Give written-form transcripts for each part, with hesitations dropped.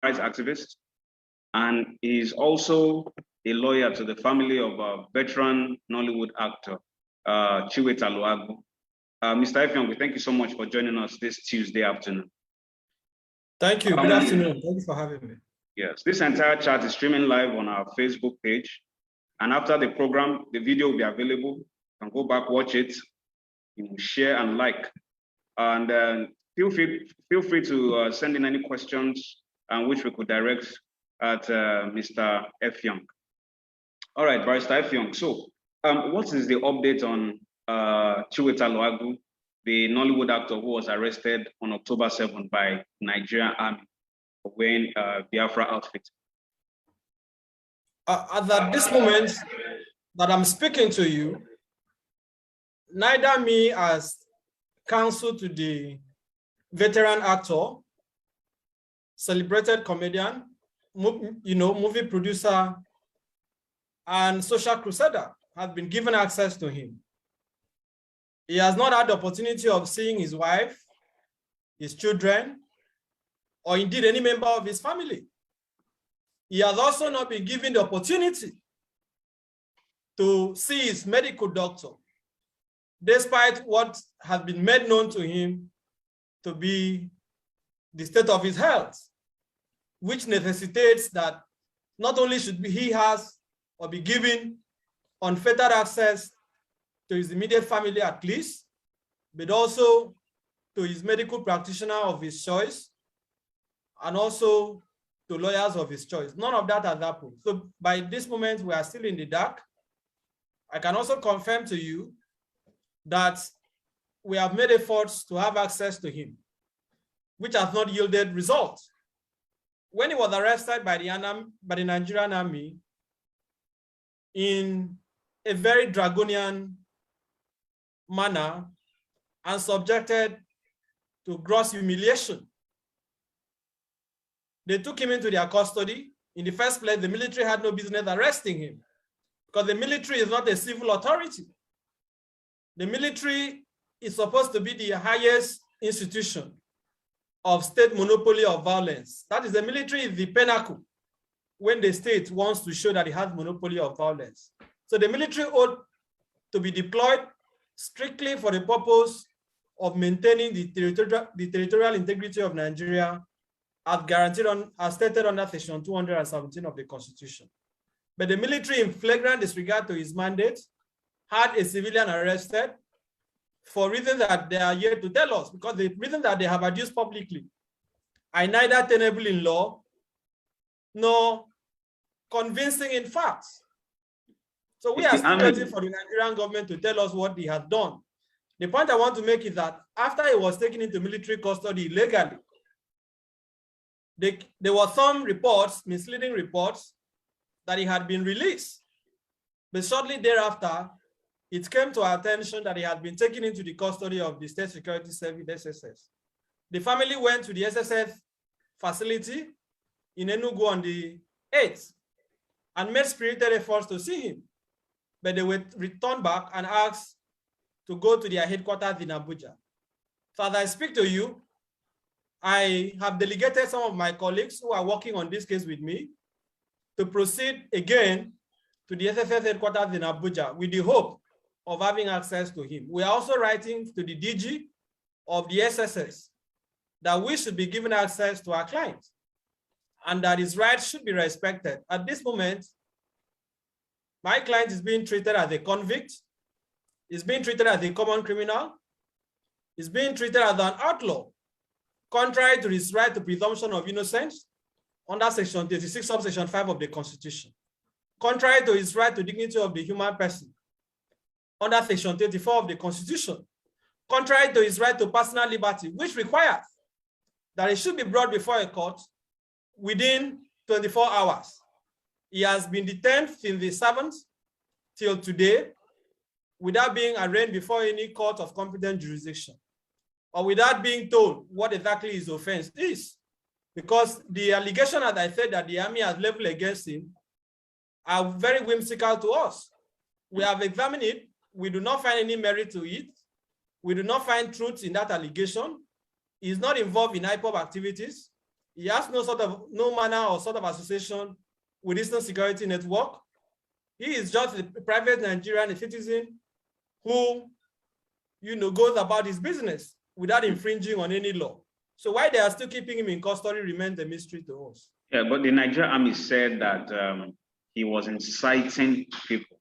rights activist, and is also a lawyer to the family of a veteran Nollywood actor, Chiwetalu Agu. Mr. Effiong, we thank you so much for joining us this Tuesday afternoon. Thank you. Good afternoon. Thank you for having me. Yes, this entire chat is streaming live on our Facebook page. And after the program, the video will be available. You can go back, watch it, share and like. And feel free to send in any questions which we could direct at Mr. Effiong. All right, Barrister Effiong. So what is the update on Chiwetalu Agu, the Nollywood actor who was arrested on October 7th by Nigerian Army for wearing Biafra outfit? At this moment that I'm speaking to you, neither me as counsel to the veteran actor, celebrated comedian, movie producer, and social crusader have been given access to him. He has not had the opportunity of seeing his wife, his children, or indeed any member of his family. He has also not been given the opportunity to see his medical doctor, despite what has been made known to him to be the state of his health, which necessitates that not only should he has or be given unfettered access to his immediate family at least, but also to his medical practitioner of his choice, and also to lawyers of his choice. None of that has happened. So by this moment, we are still in the dark. I can also confirm to you that we have made efforts to have access to him, which has not yielded results. When he was arrested by the Nigerian Army in a very draconian manner and subjected to gross humiliation, they took him into their custody. In the first place, the military had no business arresting him because the military is not a civil authority. The military is supposed to be the highest institution of state monopoly of violence. That is, the military is the pinnacle when the state wants to show that it has monopoly of violence. So the military ought to be deployed strictly for the purpose of maintaining the territorial integrity of Nigeria as guaranteed as stated under Section 217 of the Constitution. But the military, in flagrant disregard to his mandate, had a civilian arrested for reasons that they are yet to tell us, because the reasons that they have adduced publicly are neither tenable in law nor convincing in facts. So we are still waiting for the Nigerian government to tell us what he has done. The point I want to make is that after he was taken into military custody illegally, there were some reports, misleading reports, that he had been released. But shortly thereafter, it came to our attention that he had been taken into the custody of the State Security Service, DSS. The family went to the SSS facility in Enugu on the 8th and made spirited efforts to see him. But they were returned back and asked to go to their headquarters in Abuja. So as I speak to you, I have delegated some of my colleagues who are working on this case with me to proceed again to the SSS headquarters in Abuja with the hope of having access to him. We are also writing to the DG of the SSS that we should be given access to our clients and that his rights should be respected. At this moment, my client is being treated as a convict, is being treated as a common criminal, is being treated as an outlaw, contrary to his right to presumption of innocence under Section 36, subsection 5 of the Constitution, contrary to his right to dignity of the human person under Section 34 of the Constitution, contrary to his right to personal liberty, which requires that he should be brought before a court within 24 hours. He has been detained since the 7th till today without being arraigned before any court of competent jurisdiction, or without being told what exactly his offense is. Because the allegation, as I said, that the army has leveled against him are very whimsical to us. We have examined it. We do not find any merit to it. We do not find truth in that allegation. He is not involved in IPOB activities. He has no manner or sort of association with Eastern Security Network. He is just a private Nigerian citizen who, goes about his business without infringing on any law. So why they are still keeping him in custody remains a mystery to us. Yeah, but the Nigerian army said that he was inciting people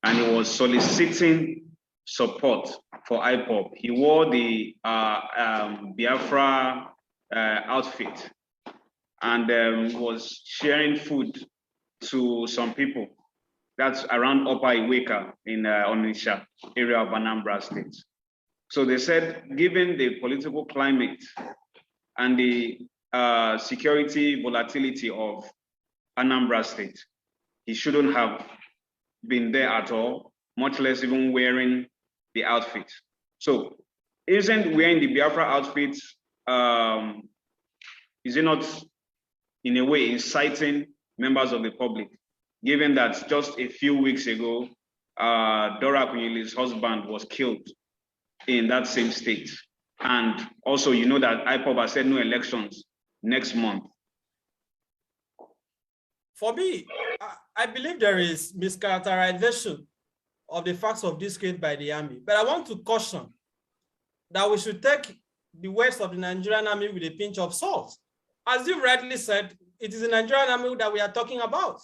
and he was soliciting support for IPOB. He wore the Biafra outfit and was sharing food to some people. That's around Upper Iweka in Onitsha area of Anambra State. So they said, given the political climate and the security volatility of Anambra State, he shouldn't have been there at all, much less even wearing the outfit. So isn't wearing the Biafra outfit, is it not in a way inciting members of the public, given that just a few weeks ago, Dora Akunyili's husband was killed in that same state? And also, that IPOB has said no elections next month. For me, I believe there is mischaracterization of the facts of this case by the army. But I want to caution that we should take the words of the Nigerian army with a pinch of salt. As you rightly said, it is the Nigerian army that we are talking about.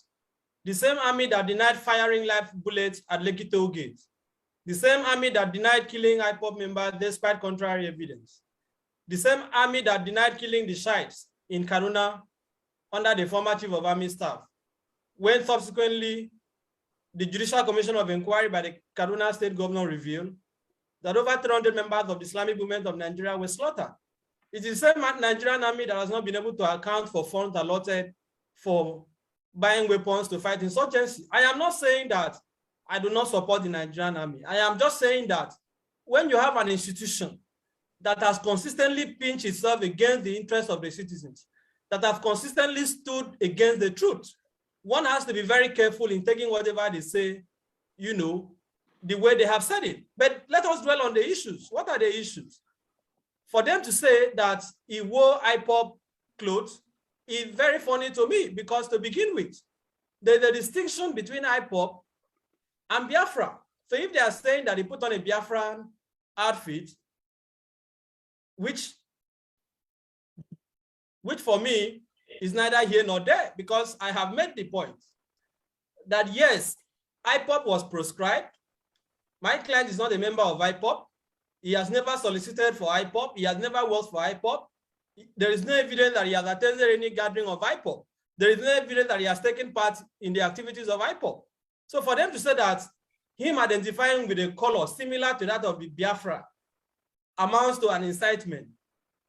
The same army that denied firing live bullets at Lekki Toll Gate. The same army that denied killing IPOB members despite contrary evidence. The same army that denied killing the Shiites in Kaduna under the former chief of army staff, when subsequently the Judicial Commission of Inquiry by the Kaduna State Governor revealed that over 300 members of the Islamic movement of Nigeria were slaughtered. It is the same Nigerian army that has not been able to account for funds allotted for buying weapons to fight insurgency. I am not saying that I do not support the Nigerian army. I am just saying that when you have an institution that has consistently pinched itself against the interests of the citizens, that have consistently stood against the truth, one has to be very careful in taking whatever they say, the way they have said it. But let us dwell on the issues. What are the issues? For them to say that he wore IPOB clothes is very funny to me, because to begin with, there's a distinction between IPOB and Biafra. So if they are saying that he put on a Biafran outfit, which for me is neither here nor there, because I have made the point that yes, IPOB was proscribed. My client is not a member of IPOB. He has never solicited for IPOB. He has never worked for IPOB. There is no evidence that he has attended any gathering of IPOB. There is no evidence that he has taken part in the activities of IPOB. So for them to say that him identifying with a color similar to that of the Biafra amounts to an incitement,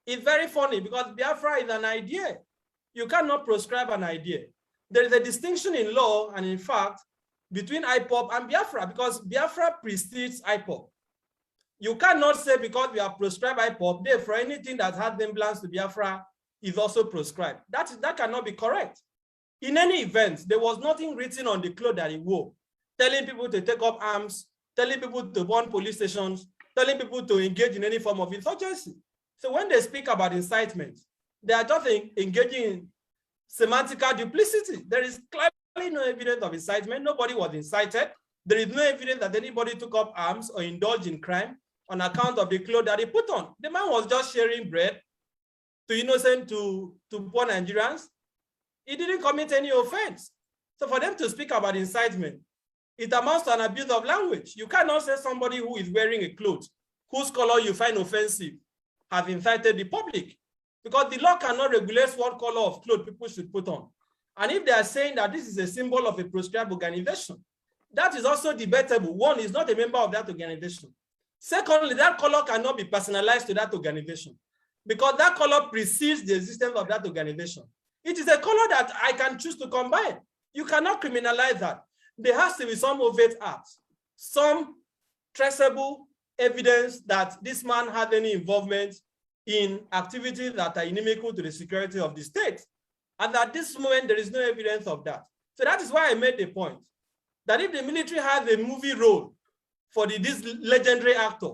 it's very funny, because Biafra is an idea. You cannot prescribe an idea. There is a distinction in law and in fact between IPOB and Biafra, because Biafra precedes IPOB. You cannot say because we have prescribed IPOB, therefore anything that has semblance to Biafra is also prescribed. That cannot be correct. In any event, there was nothing written on the clothes that he wore, telling people to take up arms, telling people to burn police stations, telling people to engage in any form of insurgency. So when they speak about incitement, they are just engaging in semantical duplicity. There is clearly no evidence of incitement. Nobody was incited. There is no evidence that anybody took up arms or indulged in crime on account of the clothes that he put on. The man was just sharing bread to poor Nigerians. He didn't commit any offense. So for them to speak about incitement, it amounts to an abuse of language. You cannot say somebody who is wearing a cloth whose color you find offensive have incited the public, because the law cannot regulate what color of clothes people should put on. And if they are saying that this is a symbol of a proscribed organization, that is also debatable. One, is not a member of that organization. Secondly, that color cannot be personalized to that organization, because that color precedes the existence of that organization. It is a color that I can choose to combine. You cannot criminalize that. There has to be some overt acts, some traceable evidence that this man had any involvement in activities that are inimical to the security of the state. And at this moment, there is no evidence of that. So that is why I made the point that if the military has a movie role for this legendary actor,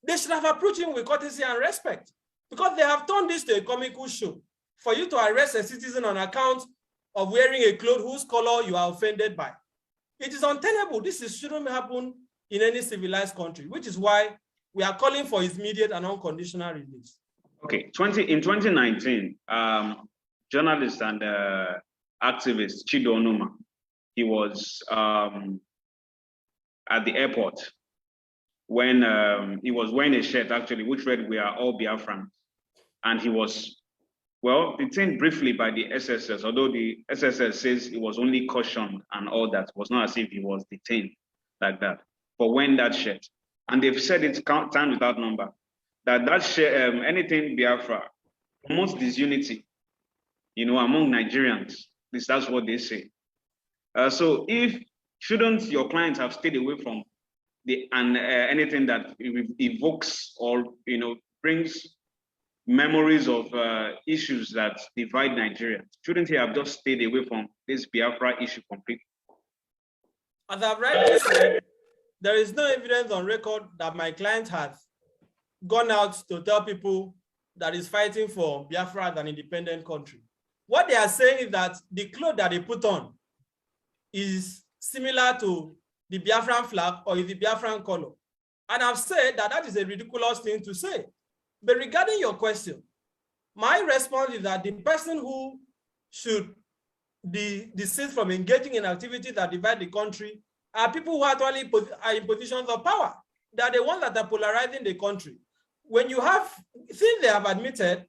they should have approached him with courtesy and respect, because they have turned this to a comical show. for you to arrest a citizen on account of wearing a cloth whose color you are offended by. It is untenable. This shouldn't happen in any civilized country, which is why we are calling for his immediate and unconditional release. Okay, in 2019, journalist and activist Chiwetalu Agu, he was at the airport when he was wearing a shirt actually which read "We are all Biafrans," and he was, well, detained briefly by the SSS, although the SSS says it was only cautioned and all that. It was not as if he was detained like that for wearing that shirt. And they've said it time without number, that shirt, anything Biafra, promotes disunity, you know, among Nigerians. At least that's what they say. So shouldn't your clients have stayed away from anything that evokes or, you know, brings memories of issues that divide Nigeria? Shouldn't he have just stayed away from this Biafra issue completely? As I've rightly said, there is no evidence on record that my client has gone out to tell people that is fighting for Biafra as an independent country. What they are saying is that the clothes that they put on is similar to the Biafran flag or is the Biafran color. And I've said that that is a ridiculous thing to say. But regarding your question, my response is that the person who should desist from engaging in activities that divide the country are people who actually are in positions of power. They are the ones that are polarizing the country. When you have, since they have admitted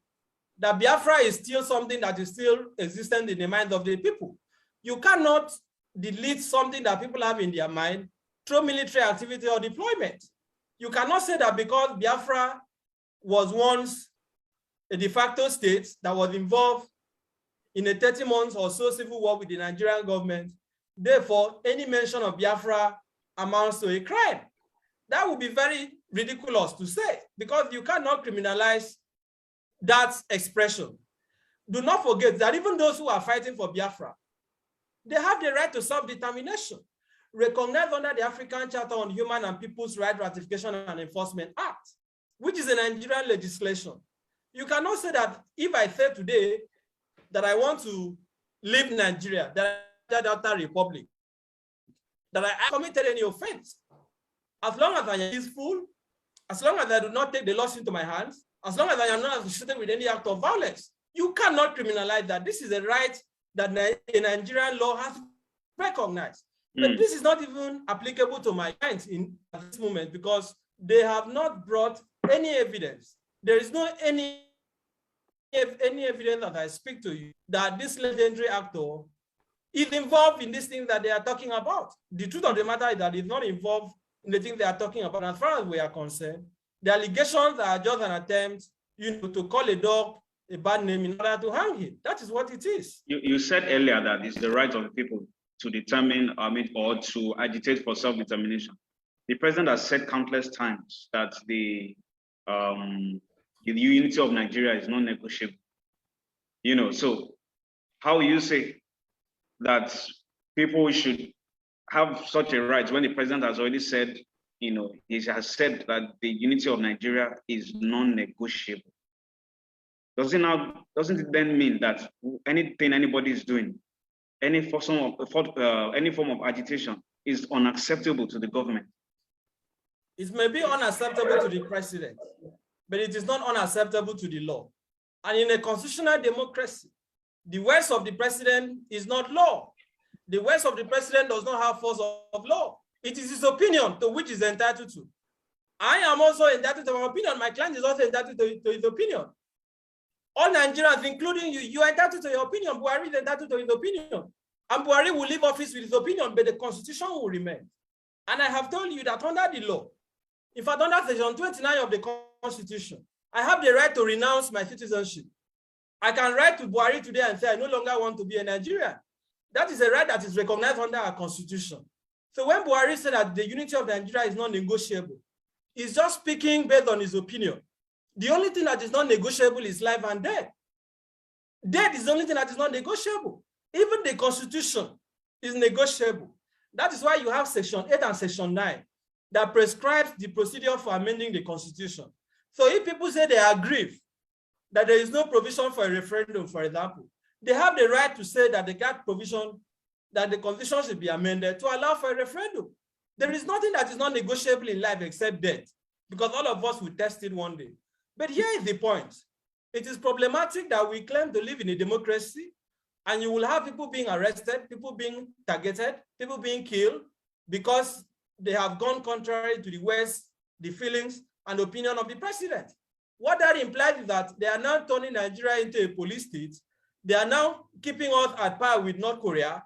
that Biafra is still something that is still existent in the minds of the people, you cannot delete something that people have in their mind through military activity or deployment. You cannot say that because Biafra was once a de facto state that was involved in a 30 months or so civil war with the Nigerian government, therefore any mention of Biafra amounts to a crime. That would be very ridiculous to say, because you cannot criminalize that expression. Do not forget that even those who are fighting for Biafra, they have the right to self-determination, recognized under the African Charter on Human and People's Rights Ratification and Enforcement Act, which is a Nigerian legislation. You cannot say that if I say today that I want to leave Nigeria, that Delta Republic, that I committed any offense. As long as I am peaceful, as long as I do not take the laws into my hands, as long as I am not associated with any act of violence, you cannot criminalize that. This is a right that a Nigerian law has recognized. But this is not even applicable to my clients at this moment because they have not brought any evidence. There is no any evidence that I speak to you that this legendary actor is involved in this thing that they are talking about. The truth of the matter is that he's not involved in the thing they are talking about. As far as we are concerned, the allegations are just an attempt, you know, to call a dog a bad name in order to hang him. That is what it is. You said earlier that it's the right of the people to determine, or to agitate for self-determination. The president has said countless times that the unity of Nigeria is non-negotiable. You know, so how you say that people should have such a right when the president has already said, you know, he has said that the unity of Nigeria is non-negotiable? Doesn't it then mean that anything anybody is doing, any form of agitation is unacceptable to the government? It may be unacceptable to the president, but it is not unacceptable to the law. And in a constitutional democracy, the words of the president is not law. The words of the president does not have force of law. It is his opinion to which he is entitled to. I am also entitled to my opinion. My client is also entitled to his opinion. All Nigerians, including you, you are entitled to your opinion. Buhari is entitled to his opinion. And Buhari will leave office with his opinion, but the constitution will remain. And I have told you that under the law, in fact, under section 29 of the constitution, I have the right to renounce my citizenship. I can write to Buhari today and say, I no longer want to be a Nigerian. That is a right that is recognized under our constitution. So when Buhari said that the unity of Nigeria is not negotiable, he's just speaking based on his opinion. The only thing that is not negotiable is life and death. Death is the only thing that is not negotiable. Even the constitution is negotiable. That is why you have section 8 and section 9 that prescribes the procedure for amending the constitution. So if people say they are aggrieved that there is no provision for a referendum, for example. They have the right to say that they got provision that the constitution should be amended to allow for a referendum. There is nothing that is not negotiable in life except death, because all of us will test it one day. But here is the point. It is problematic that we claim to live in a democracy, and you will have people being arrested, people being targeted, people being killed because they have gone contrary to the words, the feelings, and opinion of the president. What that implies is that they are now turning Nigeria into a police state. They are now keeping us at par with North Korea,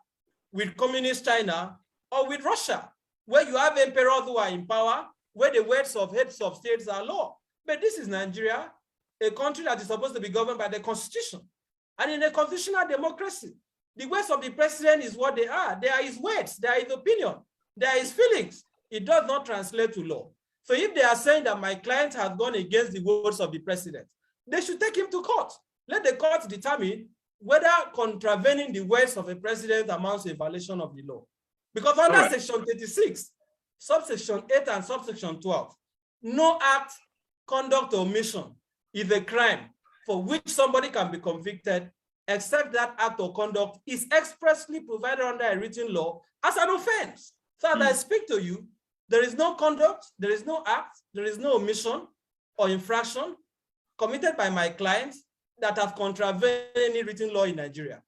with communist China, or with Russia, where you have emperors who are in power, where the words of heads of states are law. But this is Nigeria, a country that is supposed to be governed by the constitution. And in a constitutional democracy, the words of the president is what they are. They are his words, they are his opinion, they are his feelings. It does not translate to law. So if they are saying that my client has gone against the words of the president, they should take him to court. Let the court determine whether contravening the words of a president amounts to a violation of the law. Because under Section 36, subsection 8 and subsection 12, no act, conduct, or omission is a crime for which somebody can be convicted, except that act or conduct is expressly provided under a written law as an offense. So as I speak to you, there is no conduct, there is no act, there is no omission or infraction committed by my clients that have contravened any written law in Nigeria.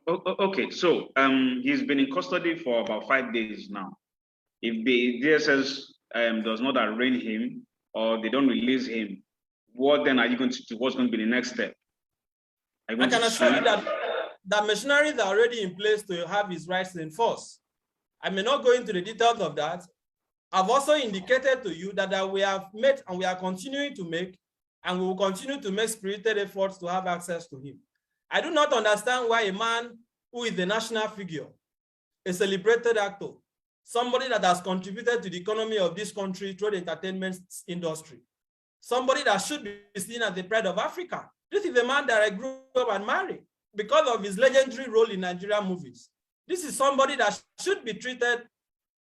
Okay, so he's been in custody for about 5 days now. If the DSS does not arraign him or they don't release him, what then are you going to do? What's going to be the next step? I can assure you that machineries are already in place to have his rights enforced. I may not go into the details of that. I've also indicated to you that we have made and we are continuing to make, and we will continue to make spirited efforts to have access to him. I do not understand why a man who is a national figure, a celebrated actor, somebody that has contributed to the economy of this country through the entertainment industry, somebody that should be seen as the pride of Africa. This is the man that I grew up and married because of his legendary role in Nigerian movies. This is somebody that should be treated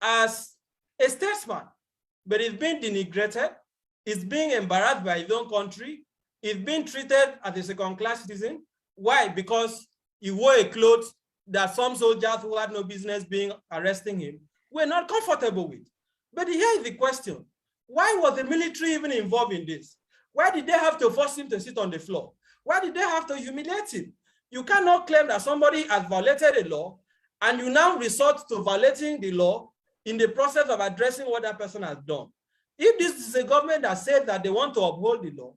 as a statesman, but he's being denigrated, he's being embarrassed by his own country, he's being treated as a second-class citizen. Why? Because he wore a clothes that some soldiers who had no business being arresting him were not comfortable with. But here is the question. Why was the military even involved in this? Why did they have to force him to sit on the floor? Why did they have to humiliate him? You cannot claim that somebody has violated a law and you now resort to violating the law in the process of addressing what that person has done. If this is a government that says that they want to uphold the law,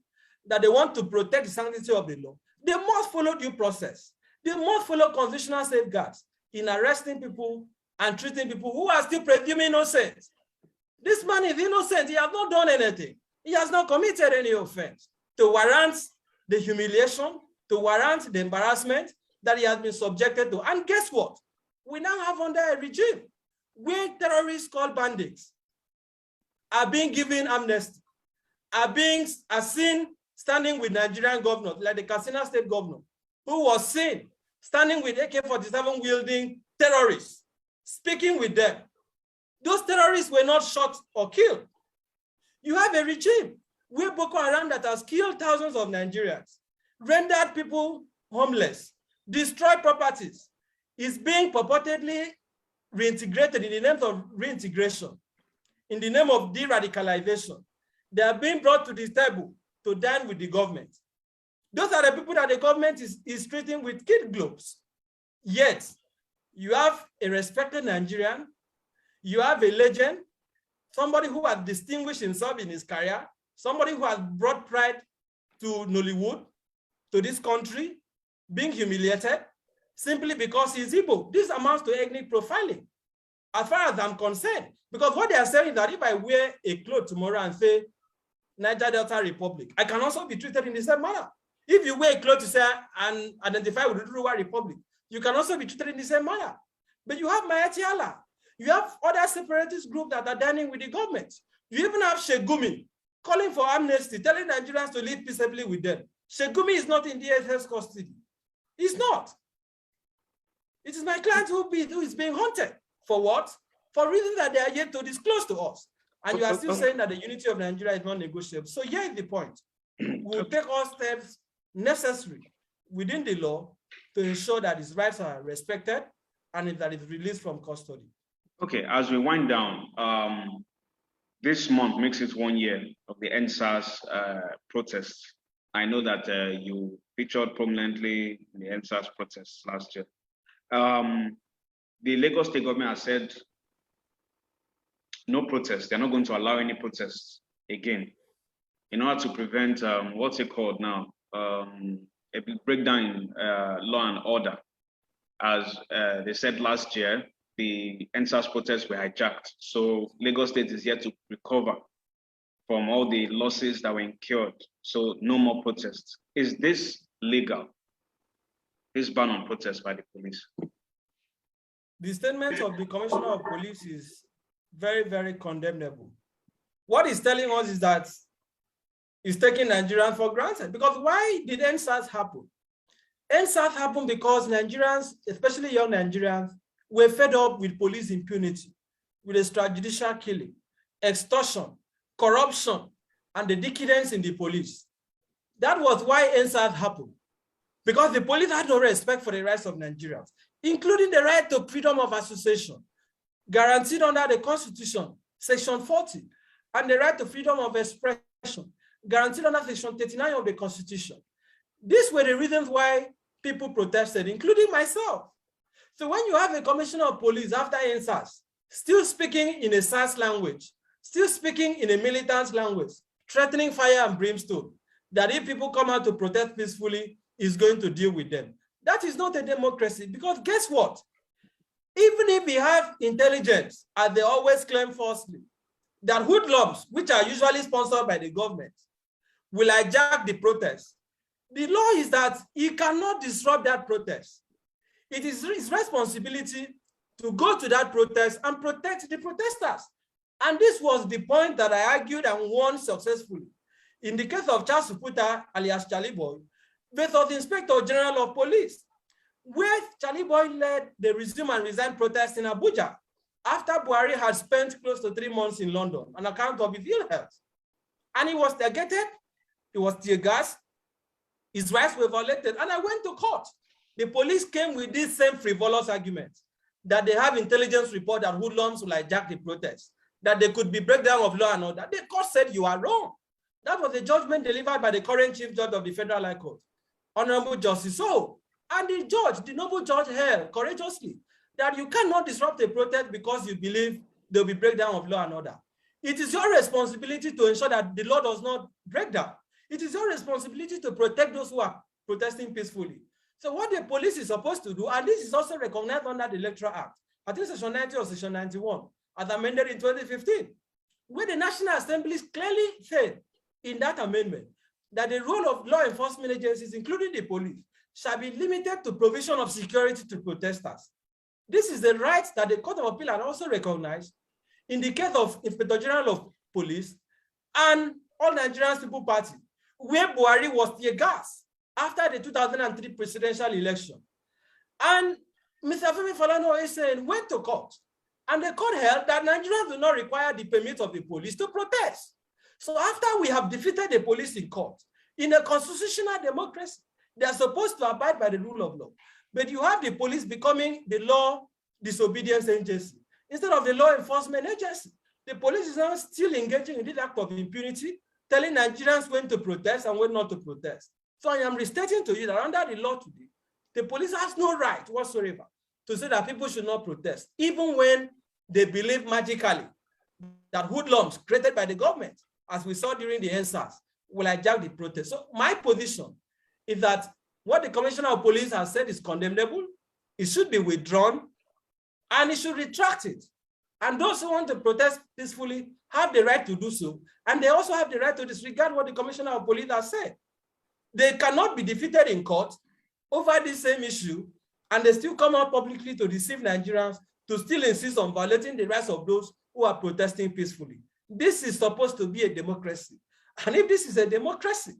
that they want to protect the sanctity of the law, they must follow due process. They must follow constitutional safeguards in arresting people and treating people who are still presumed innocent. This man is innocent. He has not done anything. He has not committed any offense to warrant the humiliation, to warrant the embarrassment that he has been subjected to. And guess what? We now have under a regime where terrorists called bandits are being given amnesty, are seen standing with Nigerian governors, like the Katsina state governor, who was seen standing with AK-47 wielding terrorists, speaking with them. Those terrorists were not shot or killed. You have a regime where Boko Haram that has killed thousands of Nigerians, rendered people homeless, destroyed properties, is being purportedly reintegrated in the name of reintegration, in the name of de-radicalization. They are being brought to this table to dine with the government. Those are the people that the government is treating with kid gloves. Yet, you have a respected Nigerian, you have a legend, somebody who has distinguished himself in his career, somebody who has brought pride to Nollywood, to this country, being humiliated simply because he's Igbo. This amounts to ethnic profiling, as far as I'm concerned. Because what they are saying is that if I wear a cloth tomorrow and say Niger Delta Republic, I can also be treated in the same manner. If you wear a cloth to say and identify with the Ruwa Republic, you can also be treated in the same manner. But you have Mayatiala, you have other separatist groups that are dining with the government. You even have Shegumi calling for amnesty, telling Nigerians to live peaceably with them. Shegumi is not in DSS custody. He's not. It is my client who is being haunted. For what? For reasons that they are yet to disclose to us. And you are still saying that the unity of Nigeria is not negotiable. So here is the point. We'll take all steps necessary within the law to ensure that his rights are respected and that is released from custody. Okay, as we wind down, this month makes it 1 year of the NSAS protests. I know that you featured prominently in the NSAS protests last year. The Lagos State government has said no protests. They're not going to allow any protests again in order to prevent what's it called now? A breakdown in law and order. As they said last year, the NSAS protests were hijacked. So Lagos State is yet to recover from all the losses that were incurred. So no more protests. Is this legal? This ban on protests by the police? The statement of the Commissioner of Police is very, very condemnable. What he's telling us is that he's taking Nigerians for granted. Because why did NSAS happen? NSAS happened because Nigerians, especially young Nigerians, were fed up with police impunity, with extrajudicial killing, extortion, corruption, and the decadence in the police. That was why NSAS happened. Because the police had no respect for the rights of Nigerians, including the right to freedom of association, guaranteed under the Constitution, Section 40, and the right to freedom of expression, guaranteed under Section 39 of the Constitution. These were the reasons why people protested, including myself. So when you have a commissioner of police after NSAS, still speaking in a SAS language, still speaking in a militant language, threatening fire and brimstone, that if people come out to protest peacefully, is going to deal with them. That is not a democracy, because guess what? Even if we have intelligence, as they always claim falsely, that hoodlums, which are usually sponsored by the government, will hijack the protest, the law is that he cannot disrupt that protest. It is his responsibility to go to that protest and protect the protesters. And this was the point that I argued and won successfully. In the case of Charles Suputa, alias Charlie Boy, versus the Inspector General of Police, where Charlie Boy led the resume and resign protest in Abuja after Buhari had spent close to 3 months in London on account of his ill health. And he was targeted, he was tear gassed, his rights were violated, and I went to court. The police came with this same frivolous argument that they have intelligence report that hoodlums will hijack the protest, that there could be breakdown of law and order. The court said you are wrong. That was a judgment delivered by the current Chief Judge of the Federal High Court, Honorable Justice So. And the judge, the noble judge, held courageously that you cannot disrupt a protest because you believe there will be breakdown of law and order. It is your responsibility to ensure that the law does not break down. It is your responsibility to protect those who are protesting peacefully. So what the police is supposed to do, and this is also recognized under the Electoral Act, I think Section 90 or Section 91, as amended in 2015, where the National Assembly clearly said in that amendment that the role of law enforcement agencies, including the police, shall be limited to provision of security to protesters. This is the right that the Court of Appeal had also recognized in the case of Inspector General of Police and All Nigerian People Party, where Buhari was tear gas after the 2003 presidential election. And Mr. Femi Falana went to court, and the court held that Nigerians do not require the permit of the police to protest. So after we have defeated the police in court, in a constitutional democracy, they are supposed to abide by the rule of law. But you have the police becoming the law disobedience agency instead of the law enforcement agency. The police is now still engaging in this act of impunity, telling Nigerians when to protest and when not to protest. So I am restating to you that under the law today, the police has no right whatsoever to say that people should not protest, even when they believe magically that hoodlums created by the government, as we saw during the NSAS, will hijack the protest. So my position is that what the Commissioner of Police has said is condemnable. It should be withdrawn, and it should retract it. And those who want to protest peacefully have the right to do so, and they also have the right to disregard what the Commissioner of Police has said. They cannot be defeated in court over this same issue, and they still come out publicly to deceive Nigerians, to still insist on violating the rights of those who are protesting peacefully. This is supposed to be a democracy. And if this is a democracy,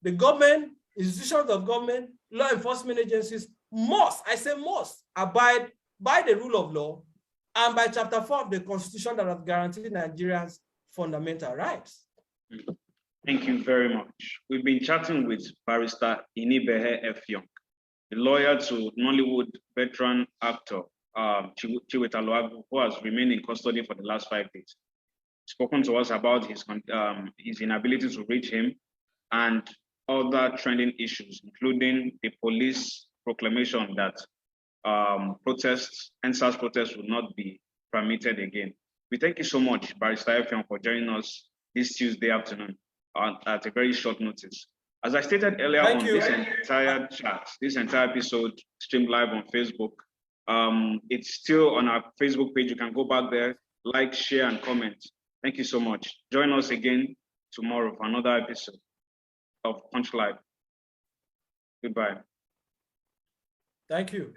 the government, institutions of government, law enforcement agencies must, I say must, abide by the rule of law and by Chapter 4 of the Constitution that has guaranteed Nigerians fundamental rights. Thank you very much. We've been chatting with Barrister Inibehe F. Young, the lawyer to Nollywood veteran actor Chiwetalu Agu, who has remained in custody for the last 5 days. Spoken to us about his inability to reach him and other trending issues, including the police proclamation that NSAS protests will not be permitted again. We thank you so much, Barrister F. Young, for joining us this Tuesday afternoon at a very short notice. As I stated earlier on, this entire chat, this entire episode streamed live on Facebook. It's still on our Facebook page. You can go back there, like, share, and comment. Thank you so much. Join us again tomorrow for another episode of Punch Live. Goodbye. Thank you.